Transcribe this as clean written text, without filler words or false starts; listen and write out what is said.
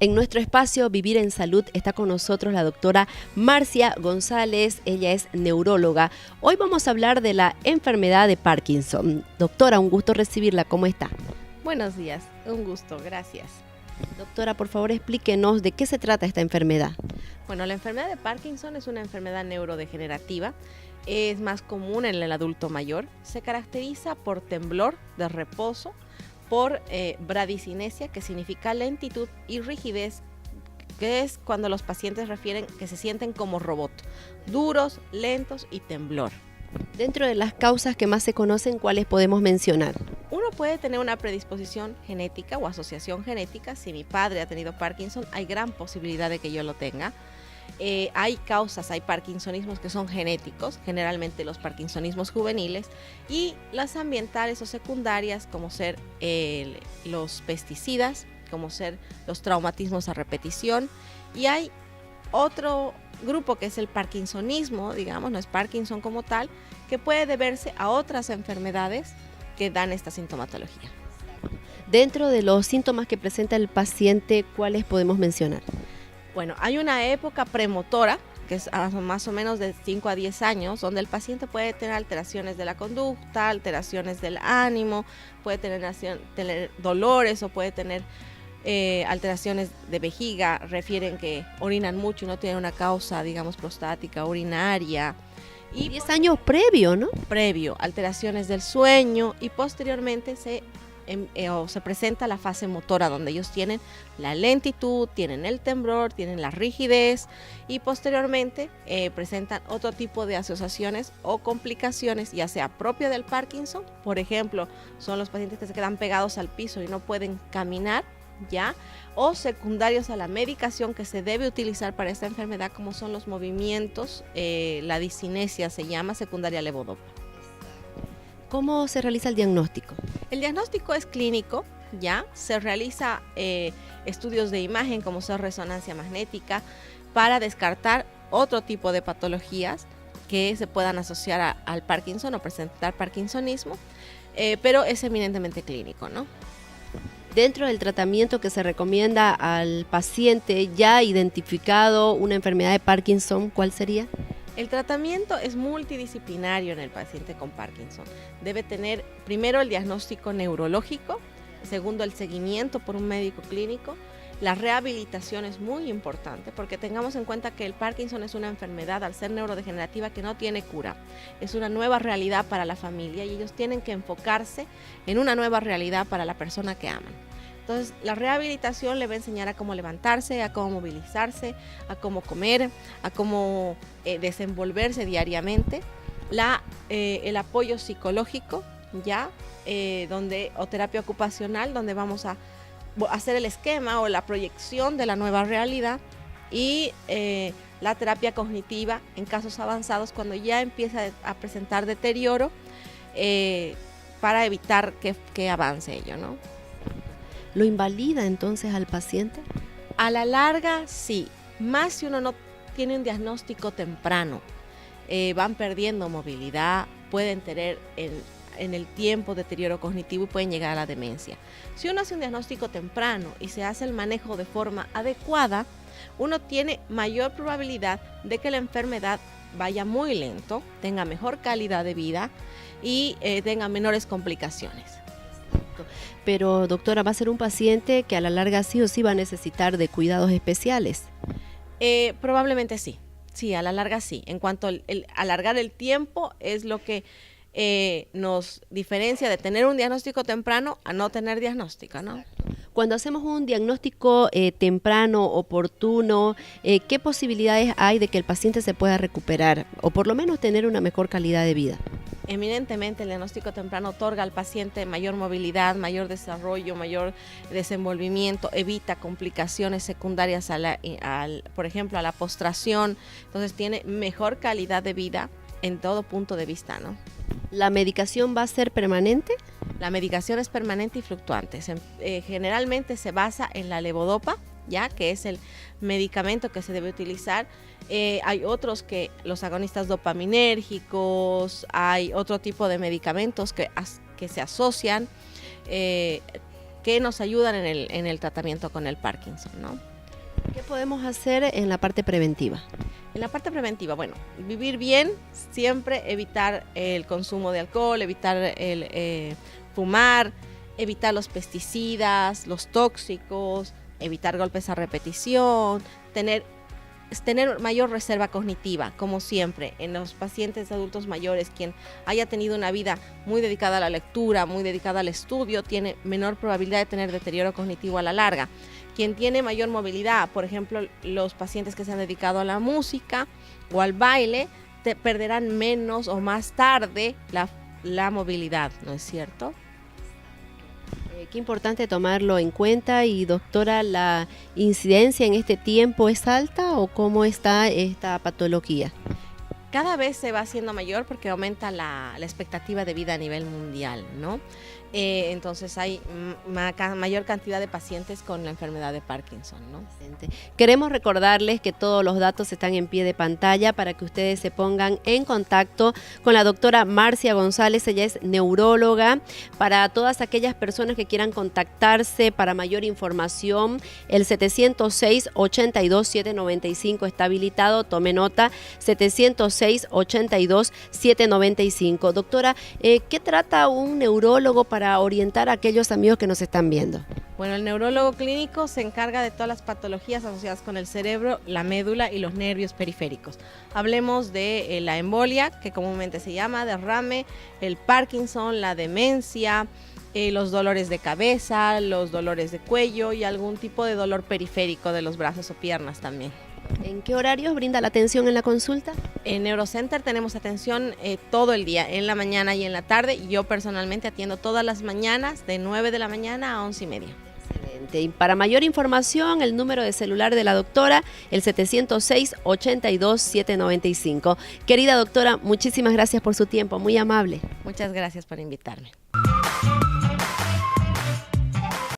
En nuestro espacio Vivir en Salud está con nosotros la doctora Marcia González, ella es neuróloga. Hoy vamos a hablar de la enfermedad de Parkinson. Doctora, un gusto recibirla, ¿cómo está? Buenos días, un gusto, gracias. Doctora, por favor explíquenos de qué se trata esta enfermedad. Bueno, la enfermedad de Parkinson es una enfermedad neurodegenerativa, es más común en el adulto mayor, se caracteriza por temblor de reposo, por bradicinesia, que significa lentitud, y rigidez, que es cuando los pacientes refieren que se sienten como robot, duros, lentos y temblor. Dentro de las causas que más se conocen, ¿cuáles podemos mencionar? Uno puede tener una predisposición genética o asociación genética. Si mi padre ha tenido Parkinson, hay gran posibilidad de que yo lo tenga. Hay causas, hay parkinsonismos que son genéticos, generalmente los parkinsonismos juveniles, y las ambientales o secundarias, como ser los pesticidas, como ser los traumatismos a repetición, y hay otro grupo que es el parkinsonismo, digamos, no es Parkinson como tal, que puede deberse a otras enfermedades que dan esta sintomatología. Dentro de los síntomas que presenta el paciente, ¿cuáles podemos mencionar? Bueno, hay una época premotora, que es más o menos de 5 a 10 años, donde el paciente puede tener alteraciones de la conducta, alteraciones del ánimo, puede tener dolores o puede tener alteraciones de vejiga, refieren que orinan mucho y no tienen una causa, digamos, prostática, urinaria. Y 10 años previo, ¿no? Previo, alteraciones del sueño, y posteriormente se presenta la fase motora, donde ellos tienen la lentitud, tienen el temblor, tienen la rigidez, y posteriormente presentan otro tipo de asociaciones o complicaciones, ya sea propia del Parkinson, por ejemplo, son los pacientes que se quedan pegados al piso y no pueden caminar, ¿ya? O secundarios a la medicación que se debe utilizar para esta enfermedad, como son los movimientos, la disinesia se llama, secundaria levodopa. ¿Cómo se realiza el diagnóstico? El diagnóstico es clínico, ¿ya? Se realiza estudios de imagen, como son resonancia magnética, para descartar otro tipo de patologías que se puedan asociar al Parkinson o presentar parkinsonismo, pero es eminentemente clínico, ¿no? Dentro del tratamiento que se recomienda al paciente ya identificado una enfermedad de Parkinson, ¿cuál sería? El tratamiento es multidisciplinario en el paciente con Parkinson. Debe tener primero el diagnóstico neurológico, segundo el seguimiento por un médico clínico. La rehabilitación es muy importante, porque tengamos en cuenta que el Parkinson es una enfermedad, al ser neurodegenerativa, que no tiene cura. Es una nueva realidad para la familia y ellos tienen que enfocarse en una nueva realidad para la persona que aman. Entonces, la rehabilitación le va a enseñar a cómo levantarse, a cómo movilizarse, a cómo comer, a cómo desenvolverse diariamente. El apoyo psicológico, ya, o terapia ocupacional, donde vamos a hacer el esquema o la proyección de la nueva realidad, y la terapia cognitiva en casos avanzados, cuando ya empieza a presentar deterioro, para evitar que avance ello, ¿no? ¿Lo invalida entonces al paciente? A la larga, sí, más si uno no tiene un diagnóstico temprano. Van perdiendo movilidad, pueden tener en el tiempo deterioro cognitivo y pueden llegar a la demencia. Si uno hace un diagnóstico temprano y se hace el manejo de forma adecuada, uno tiene mayor probabilidad de que la enfermedad vaya muy lento, tenga mejor calidad de vida y tenga menores complicaciones. Pero, doctora, va a ser un paciente que a la larga sí o sí va a necesitar de cuidados especiales. Probablemente sí, a la larga sí. En cuanto al alargar el tiempo es lo que nos diferencia de tener un diagnóstico temprano a no tener diagnóstico, ¿no? Cuando hacemos un diagnóstico temprano, oportuno, ¿qué posibilidades hay de que el paciente se pueda recuperar o por lo menos tener una mejor calidad de vida? Eminentemente el diagnóstico temprano otorga al paciente mayor movilidad, mayor desarrollo, mayor desenvolvimiento, evita complicaciones secundarias por ejemplo, a la postración. Entonces tiene mejor calidad de vida en todo punto de vista, ¿no? ¿La medicación va a ser permanente? La medicación es permanente y fluctuante. Generalmente se basa en la levodopa, ya que es el medicamento que se debe utilizar. Hay otros que los agonistas dopaminérgicos, hay otro tipo de medicamentos que se asocian, que que nos ayudan en el tratamiento con el Parkinson, ¿no? ¿Qué podemos hacer en la parte preventiva? En la parte preventiva, bueno, vivir bien, siempre evitar el consumo de alcohol, evitar el fumar, evitar los pesticidas, los tóxicos, evitar golpes a repetición, tener mayor reserva cognitiva, como siempre. En los pacientes adultos mayores, quien haya tenido una vida muy dedicada a la lectura, muy dedicada al estudio, tiene menor probabilidad de tener deterioro cognitivo a la larga. Quien tiene mayor movilidad, por ejemplo, los pacientes que se han dedicado a la música o al baile, perderán menos o más tarde la movilidad, ¿no es cierto? Qué importante tomarlo en cuenta. Y doctora, ¿la incidencia en este tiempo es alta o cómo está esta patología? Cada vez se va haciendo mayor porque aumenta la expectativa de vida a nivel mundial, ¿no? Entonces hay mayor cantidad de pacientes con la enfermedad de Parkinson, ¿no? Queremos recordarles que todos los datos están en pie de pantalla para que ustedes se pongan en contacto con la doctora Marcia González. Ella es neuróloga. Para todas aquellas personas que quieran contactarse para mayor información, el 706-82-795 está habilitado. Tome nota, 706-82-795. Doctora, ¿qué trata un neurólogo para orientar a aquellos amigos que nos están viendo? Bueno, el neurólogo clínico se encarga de todas las patologías asociadas con el cerebro, la médula y los nervios periféricos. Hablemos de la embolia, que comúnmente se llama derrame, el Parkinson, la demencia, los dolores de cabeza, los dolores de cuello y algún tipo de dolor periférico de los brazos o piernas también. ¿En qué horarios brinda la atención en la consulta? En Neurocenter tenemos atención todo el día, en la mañana y en la tarde. Yo personalmente atiendo todas las mañanas de 9 de la mañana a 11:30. Excelente. Y para mayor información, el número de celular de la doctora, el 706-82-795. Querida doctora, muchísimas gracias por su tiempo, muy amable. Muchas gracias por invitarme.